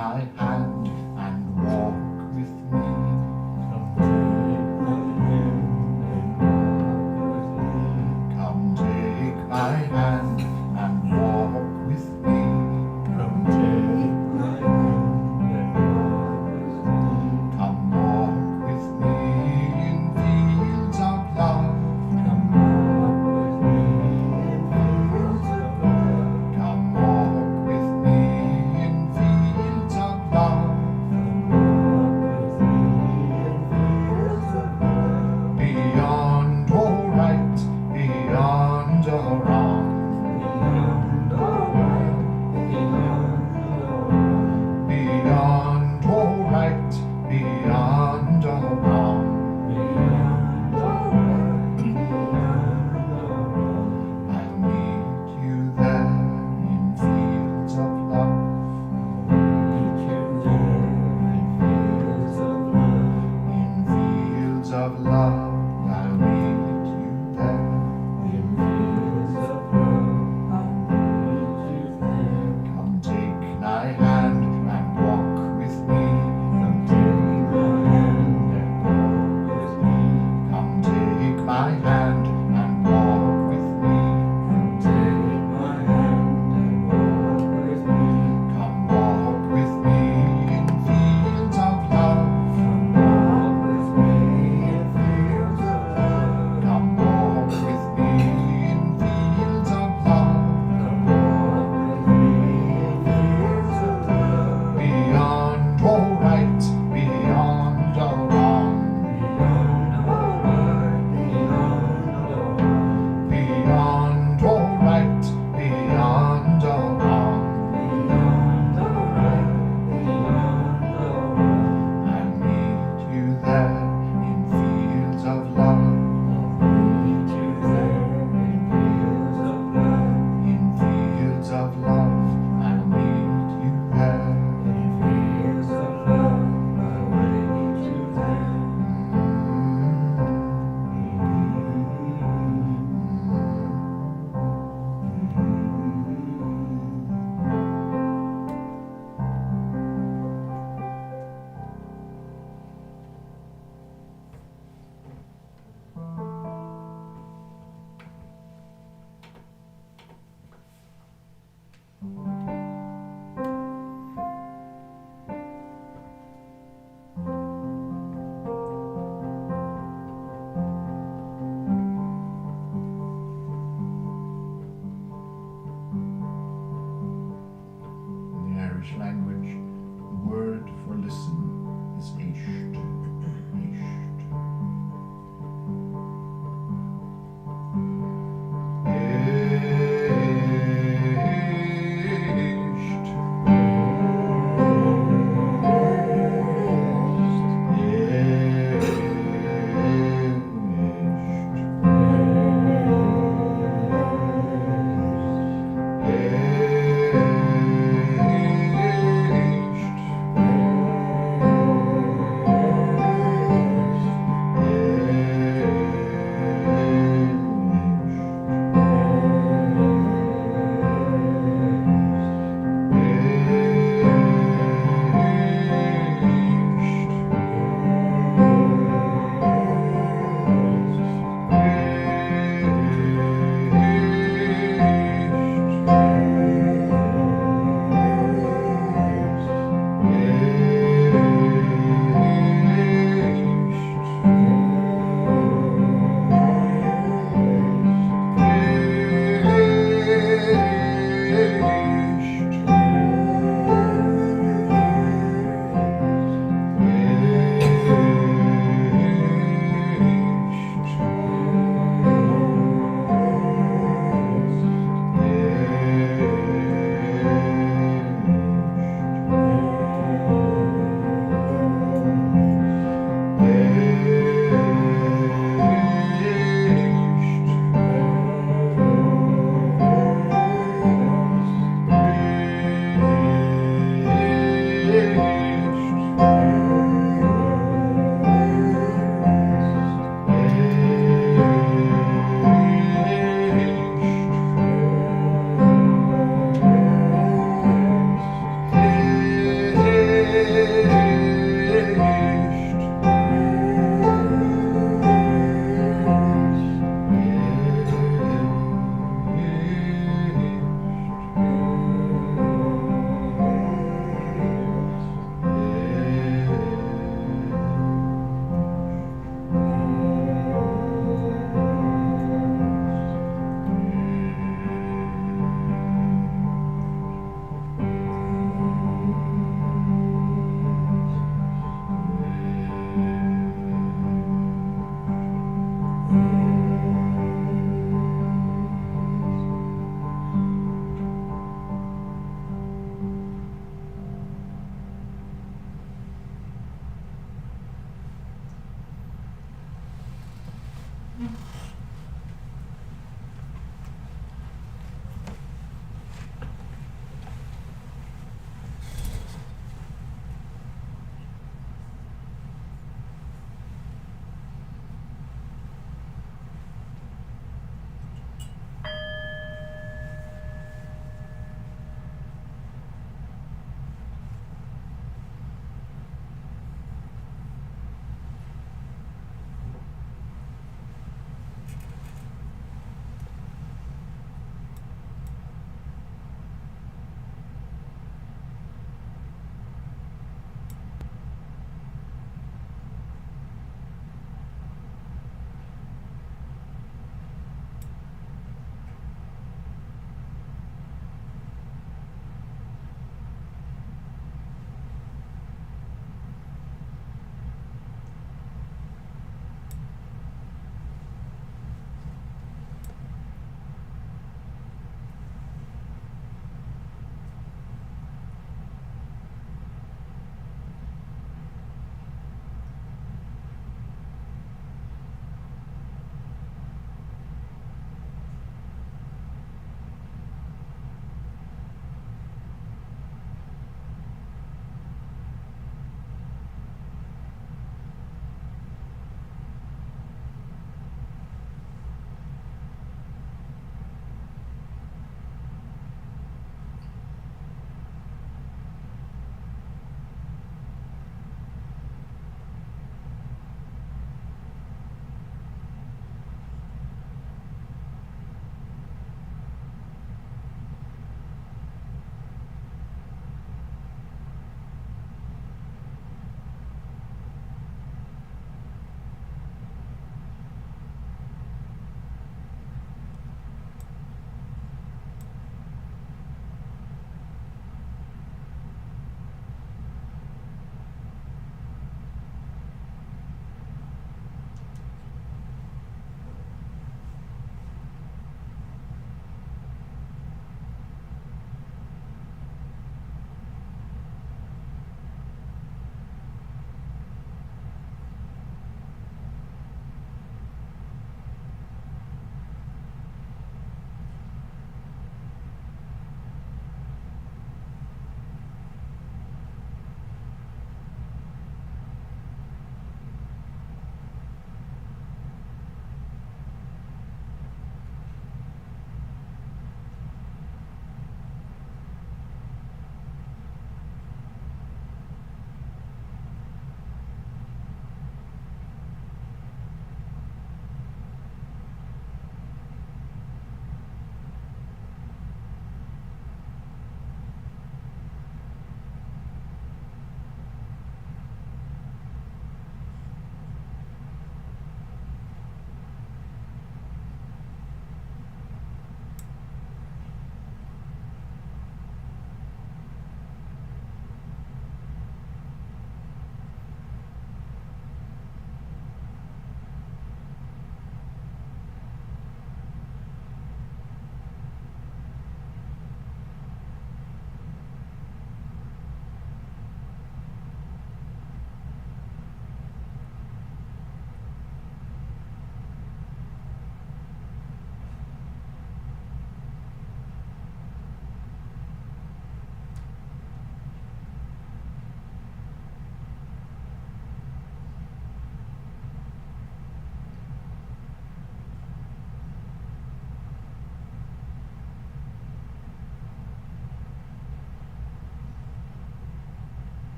my hand and walk with me. Come take my hand and walk with me. Come take my hand and walk with me. Come walk with me in fields of love. Come walk with me in fields of love. Come walk with me in fields of love. Come walk with me in fields of love. Beyond all right, beyond all wrong. Beyond all right, beyond all wrong. Beyond all right, beyond all wrong. Beyond all right, beyond all wrong. I'll meet you there in fields of love. Meet you there in fields of love. In fields of love, I'll meet you there. In fields of love, I'll meet you there. Come take my hand and walk with me. Come take my hand and walk with me. Come take my hand and walk with me. Come take my hand and walk with me. Come walk with me in fields of love. Come walk with me in fields of love. Come walk with me in fields of love. Come walk with me in fields of love. Beyond all right, beyond all wrong. Beyond all right, beyond all wrong. Beyond all right, beyond all wrong. Beyond all right, beyond all wrong. I'll meet you there in fields of love. I'll meet you there in fields of love. In fields of love, I'll meet you there. In fields of love, I'll meet you there. In the Irish language, the word for listen is éist. Éist. Éist. Éist.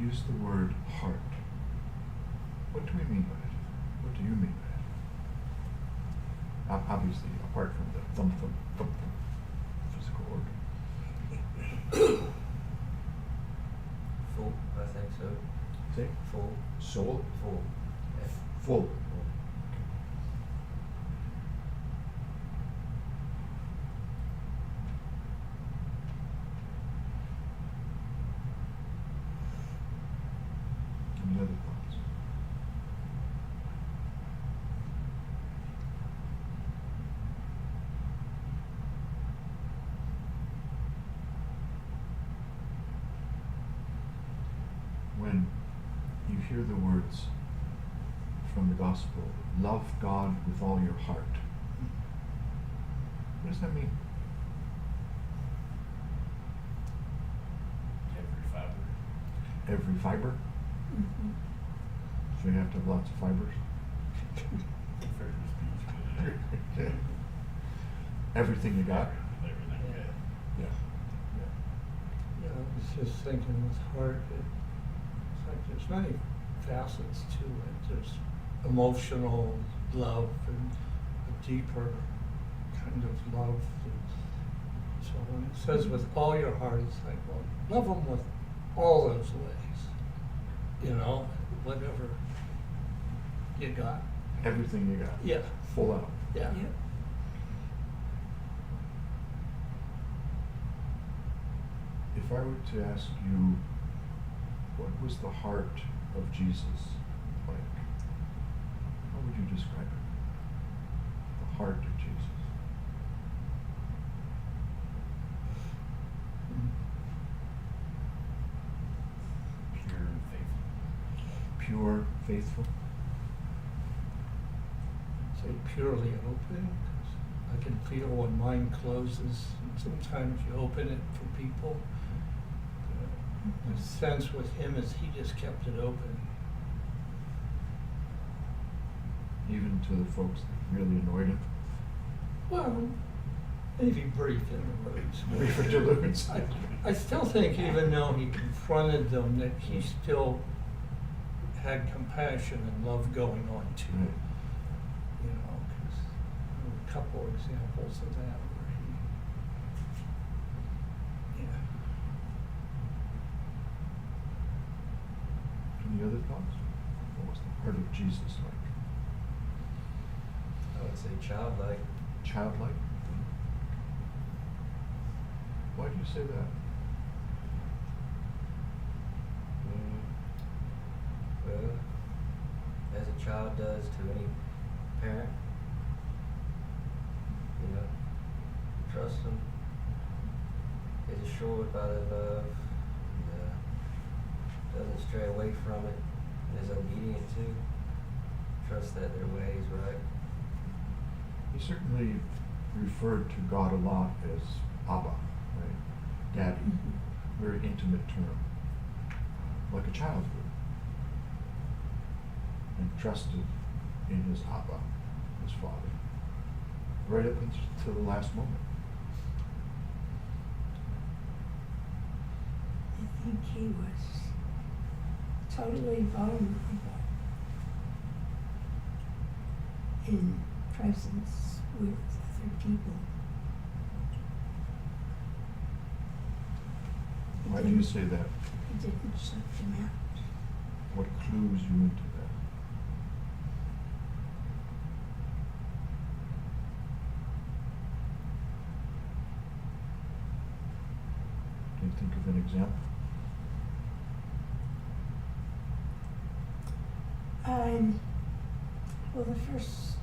use the word heart, what do we mean by it? What do you mean by it? Obviously, apart from the thump physical organ. Full, I think so. Say, Full. soul, Full. Yeah. full. Full. Any other thoughts? When you hear the words from the gospel, love God with all your heart, what does that mean? Every fiber. Every fiber? So you have to have lots of fibers? Figure of speech, but Everything you got? everything, yeah. Yeah. Yeah, I was just thinking with heart, it's like there's many facets to it. There's emotional love and a deeper kind of love. So when it says with all your heart, it's like, well, love them with all those ways. You know, whatever you got. Everything you got? Yeah, Full out? yeah. If I were to ask you, what was the heart of Jesus like? How would you describe it? The heart of Jesus. Pure and faithful. Pure, faithful? Say purely open, 'cause I can feel when mine closes, and sometimes you open it for people. The sense with him is he just kept it open. Even to the folks that really annoyed him? Well, maybe brief interludes. Brief interludes. I still think even though he confronted them, that he still had compassion and love going on too. Right. You know, 'cause there were a couple examples of that where he, yeah. Any other thoughts? What was the heart of Jesus like? I would say childlike. Childlike? Why do you say that? Well, as a child does to any parent, you know, trust them, is assured by their love, and, doesn't stray away from it, and is obedient to, trust that their way is right. He certainly referred to God a lot as Abba, right? Daddy. Very intimate term. Like a child would. And trusted in his Abba, his father. Right up until the last moment. I think he was totally vulnerable in presence with other people. He Why do you didn't- say that? He didn't shut them out. What clues you into that? Can you think of an example? Well, the first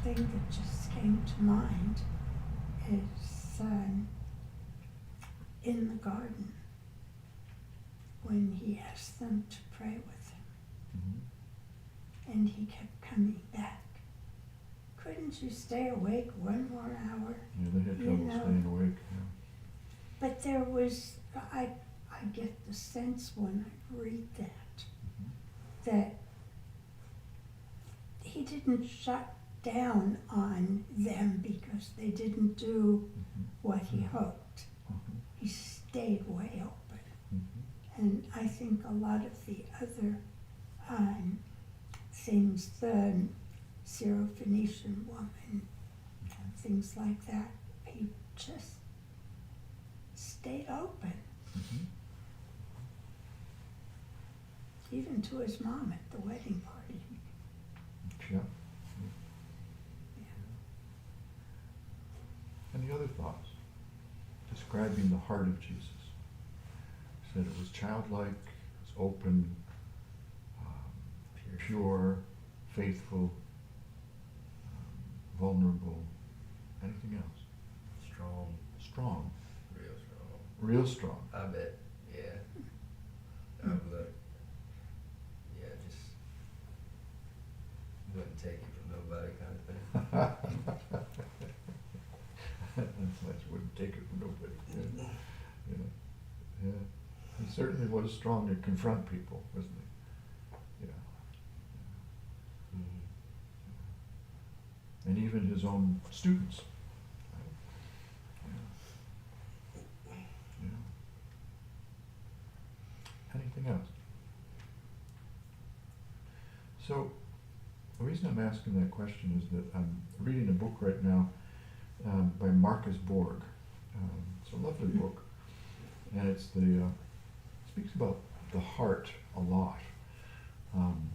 thing that just came to mind is in the garden when he asked them to pray with him, and he kept coming back. Couldn't you stay awake one more hour? Yeah, they had You trouble know. staying awake. Yeah. But there was, I get the sense when I read that he didn't shut down on them because they didn't do what he hoped. Mhm. He stayed way open. Mhm. And I think a lot of the other things, the Syrophoenician woman, things like that, he just stayed open, Mhm. even to his mom at the wedding party. Yeah. Yeah. Any other thoughts? Describing the heart of Jesus. He said it was childlike, it was open, pure, faithful, vulnerable. Anything else? Strong, Strong. real strong. Real strong. I bet, yeah. I would, yeah, just wouldn't take it from nobody kind of thing. That's nice. Wouldn't take it from nobody. Yeah. Yeah. Yeah. He certainly was strong to confront people, wasn't he? Yeah. Mhm. And even his own students. Yeah. Yeah. Anything else? So, the reason I'm asking that question is that I'm reading a book right now by Marcus Borg. It's a lovely book, and it's speaks about the heart a lot.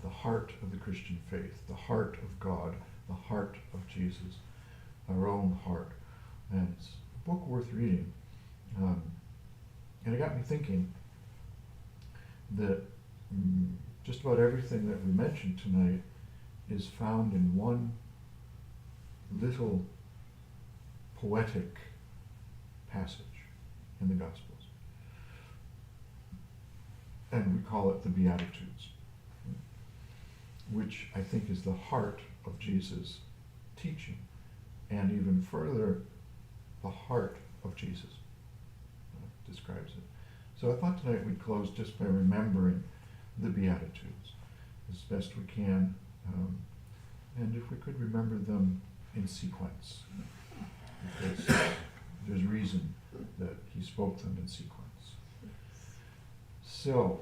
The heart of the Christian faith, the heart of God, the heart of Jesus, our own heart. And it's a book worth reading. And it got me thinking that just about everything that we mentioned tonight is found in one little poetic passage in the Gospels. And we call it the Beatitudes, which I think is the heart of Jesus' teaching, and even further, the heart of Jesus describes it. So I thought tonight we'd close just by remembering the Beatitudes as best we can, and if we could remember them in sequence, because there's reason that he spoke them in sequence. So,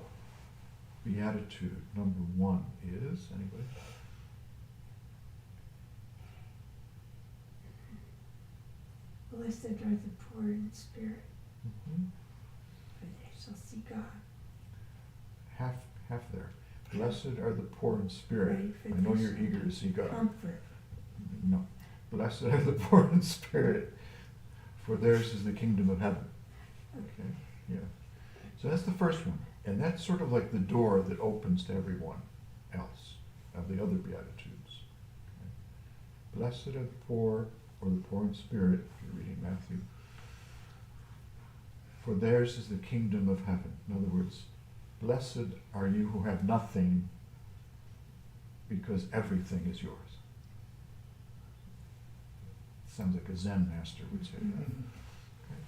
Beatitude number 1 is, anybody? Blessed are the poor in spirit, Mm-hmm. for they shall see God. Half there. Blessed are the poor in spirit. Right, for I know they you're shall eager to see God. Comfort. No. Blessed are the poor in spirit, for theirs is the kingdom of heaven. Okay? Yeah. So that's the first one. And that's sort of like the door that opens to everyone else of the other Beatitudes. Okay? Blessed are the poor, or the poor in spirit, if you're reading Matthew, for theirs is the kingdom of heaven. In other words, blessed are you who have nothing, because everything is yours. Sounds like a Zen master would say that. Okay.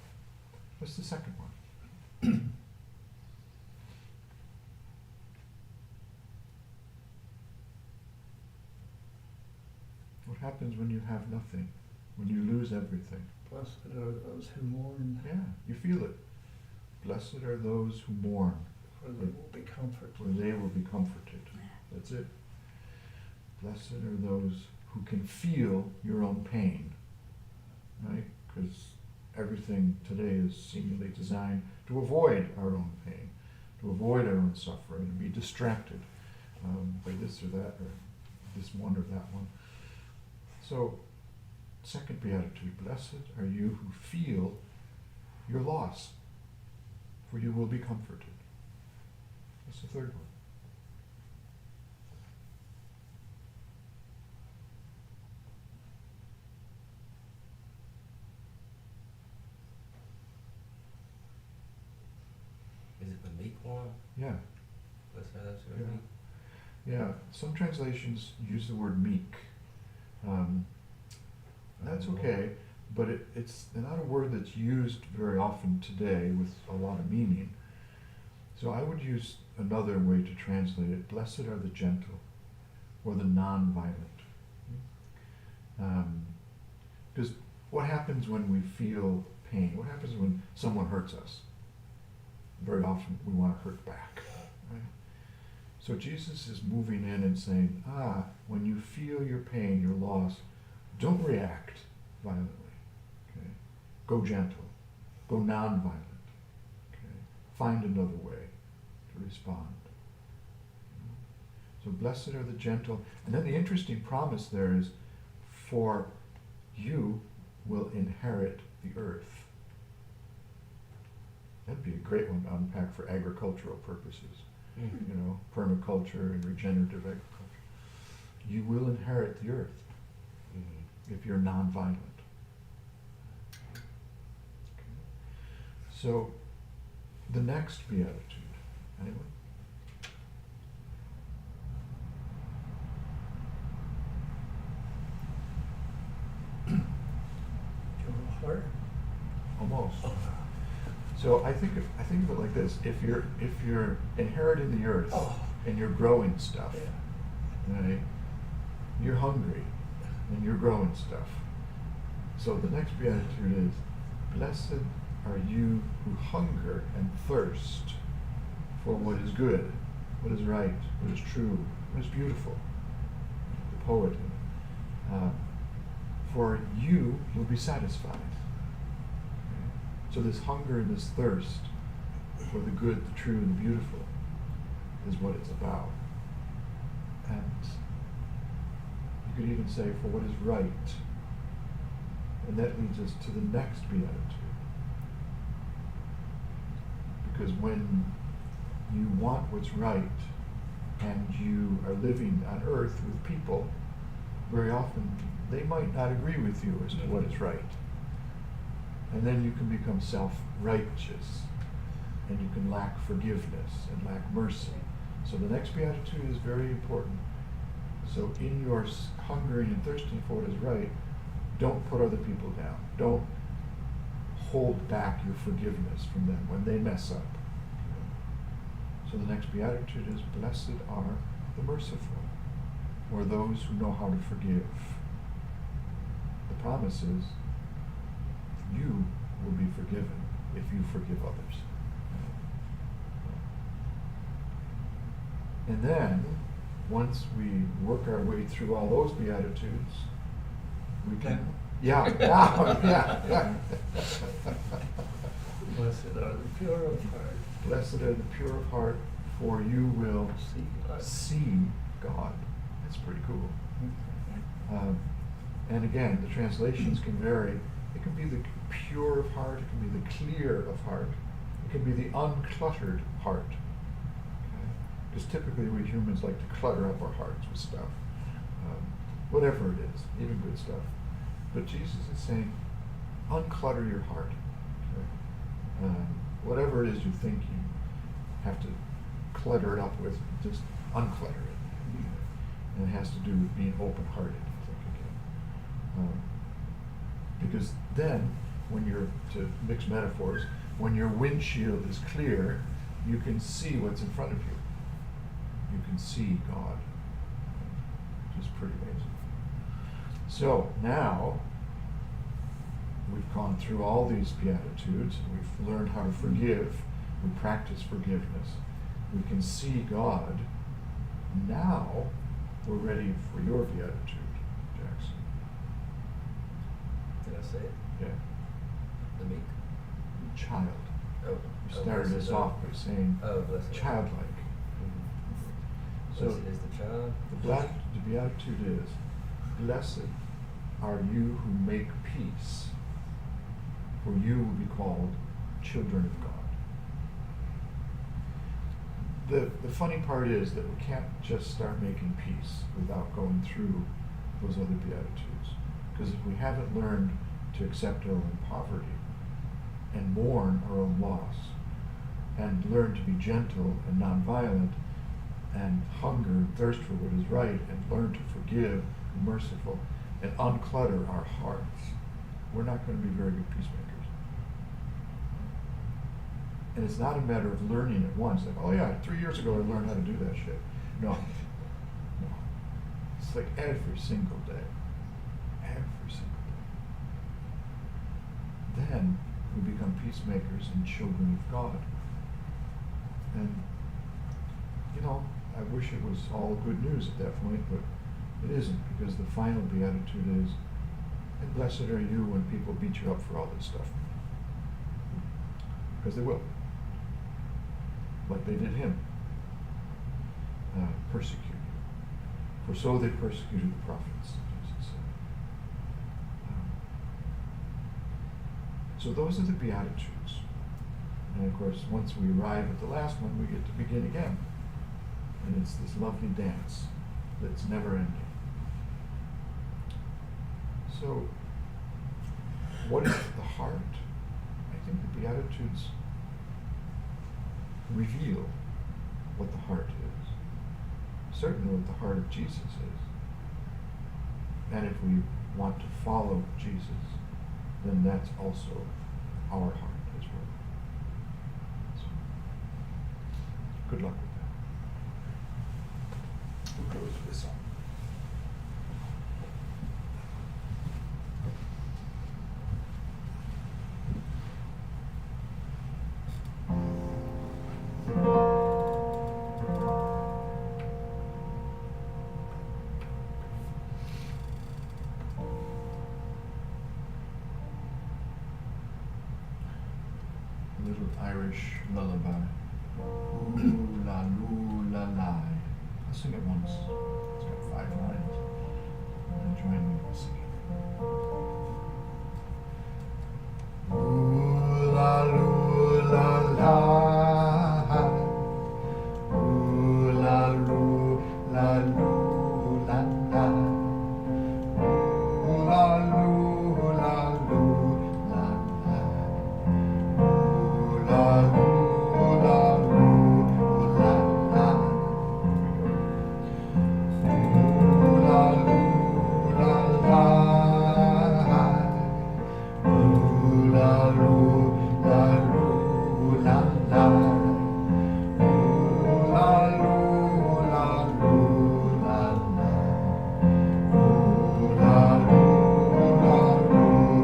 What's the second one? What happens when you have nothing? When you lose everything? Blessed are those who mourn, Yeah, you feel it. Blessed are those who mourn, for they will be comforted. for they will be comforted. That's it. Blessed are those who can feel your own pain, right? Because everything today is seemingly designed to avoid our own pain, to avoid our own suffering, and be distracted by this or that, or this one or that one. So, second Beatitude, blessed are you who feel your loss, for you will be comforted. That's the third one. Is it the meek one? Yeah, Blessed are those who are Yeah. meek. yeah. Some translations use the word meek. That's okay, but it's not a word that's used very often today with a lot of meaning. So I would use another way to translate it. Blessed are the gentle, or the non-violent. Because what happens when we feel pain? What happens when someone hurts us? very often we want to hurt back. Right? So Jesus is moving in and saying, when you feel your pain, your loss, don't react violently. Okay? Go gentle. Go non-violent. Okay? Find another way to respond. So blessed are the gentle. And then the interesting promise there is, for you will inherit the earth. That'd be a great one to unpack for agricultural purposes. Mm. You know, permaculture and regenerative agriculture. You will inherit the earth if you're non-violent. Okay. So, the next beatitude. Anyone? Pure heart. Almost. So I think of it like this: if you're inheriting the earth Oh. and you're growing stuff, Yeah. right? You're hungry and you're growing stuff. So the next beatitude is, blessed are you who hunger and thirst for what is good, what is right, what is true, what is beautiful. The poet. For you will be satisfied. So this hunger and this thirst for the good, the true, and the beautiful is what it's about. And you could even say for what is right. And that leads us to the next beatitude. Because when you want what's right and you are living on earth with people, very often they might not agree with you as to what is right. And then you can become self-righteous, and you can lack forgiveness and lack mercy. So the next beatitude is very important. So in your hungering and thirsting for what is right, don't put other people down. Don't hold back your forgiveness from them when they mess up. So the next beatitude is, blessed are the merciful, or those who know how to forgive. The promise is, you will be forgiven if you forgive others. And then, once we work our way through all those beatitudes, we can... Yeah. Blessed are the pure of heart. Blessed are the pure of heart, for you will See God. see God. That's pretty cool. And again, the translations can vary. It can be the pure of heart, it can be the clear of heart, it can be the uncluttered heart. Because typically we humans like to clutter up our hearts with stuff. Whatever it is, even good stuff. But Jesus is saying, unclutter your heart. Okay? Whatever it is you think you have to clutter it up with, just unclutter it. And it has to do with being open-hearted, I think, again. Because then, when you're, to mix metaphors, when your windshield is clear, you can see what's in front of you. You can see God, which is pretty amazing. So now, we've gone through all these beatitudes, we've learned how to forgive, we practice forgiveness, we can see God. Now, we're ready for your beatitude, Jackson. Did I say it? Yeah. The meek. Child. Oh. You started us off by saying blessed. childlike. Mhm. So Blessed is the child. the beatitude is, blessed are you who make peace, for you will be called children of God. The funny part is that we can't just start making peace without going through those other beatitudes. Because if we haven't learned to accept our own poverty and mourn our own loss and learn to be gentle and nonviolent and hunger and thirst for what is right and learn to forgive, be merciful, and unclutter our hearts, we're not going to be very good peacemakers. And it's not a matter of learning it once, like, oh yeah, 3 years ago I learned how to do that shit. No. It's like every single day. Every single day. Then we become peacemakers and children of God. And, you know, I wish it was all good news at that point, but it isn't, because the final beatitude is, and blessed are you when people beat you up for all this stuff. Because they will. Like they did him. Persecute you. For so they persecuted the prophets, Jesus said. So those are the Beatitudes. And of course, once we arrive at the last one, we get to begin again. And it's this lovely dance that's never ending. So, what is the heart? I think the Beatitudes reveal what the heart is. Certainly what the heart of Jesus is. And if we want to follow Jesus, then that's also our heart as well. So, good luck with that. We'll close with this song. Little Irish lullaby. Ooh la loo la la. I'll sing it once. It's got 5 lines. And join me in singing. Ooh la loo la la. Ooh la loo la loo la la. Ooh la loo la loo la la. La loo la loo la la. Ooh la loo la la. Ooh la loo la loo la la. Ooh la loo la loo la la. Ooh la loo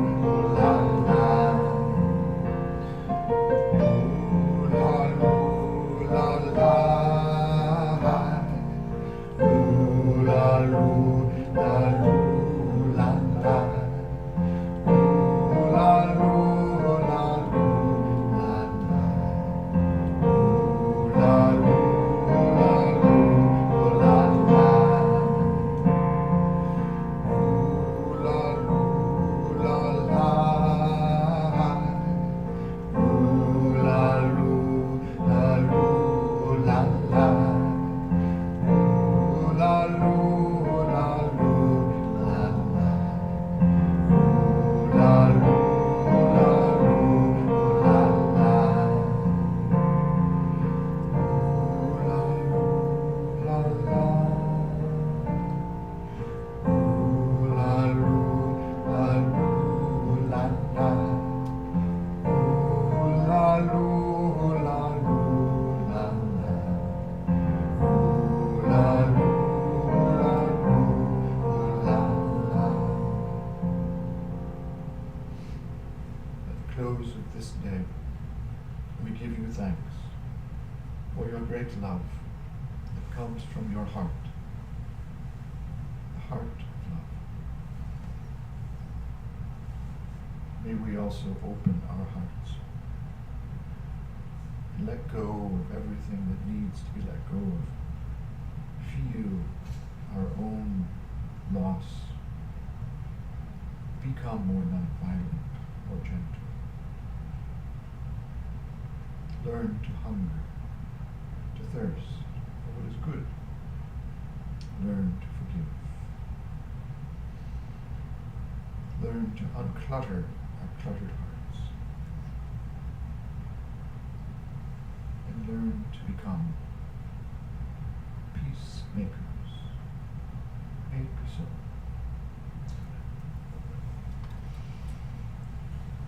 la loo la la. Ooh la loo la la. Ooh la loo la loo la la. Ooh la loo la loo la la. Ooh la loo la loo la la. Ooh la loo la la. Ooh la loo la loo la la. Ooh la loo la loo la la. Ooh la loo la loo la la. Ooh la loo la la. Ooh la loo la loo la la. Ooh la loo la loo la la. Ooh la loo la loo la la. At the close of this day, we give you thanks for your great love that comes from your heart, the heart of love. May we also open our hearts and let go of everything that needs to be let go of. Feel our own loss. Become more nonviolent, more gentle. Learn to hunger, to thirst for what is good. Learn to forgive. Learn to unclutter our cluttered hearts. And learn to become peacemakers.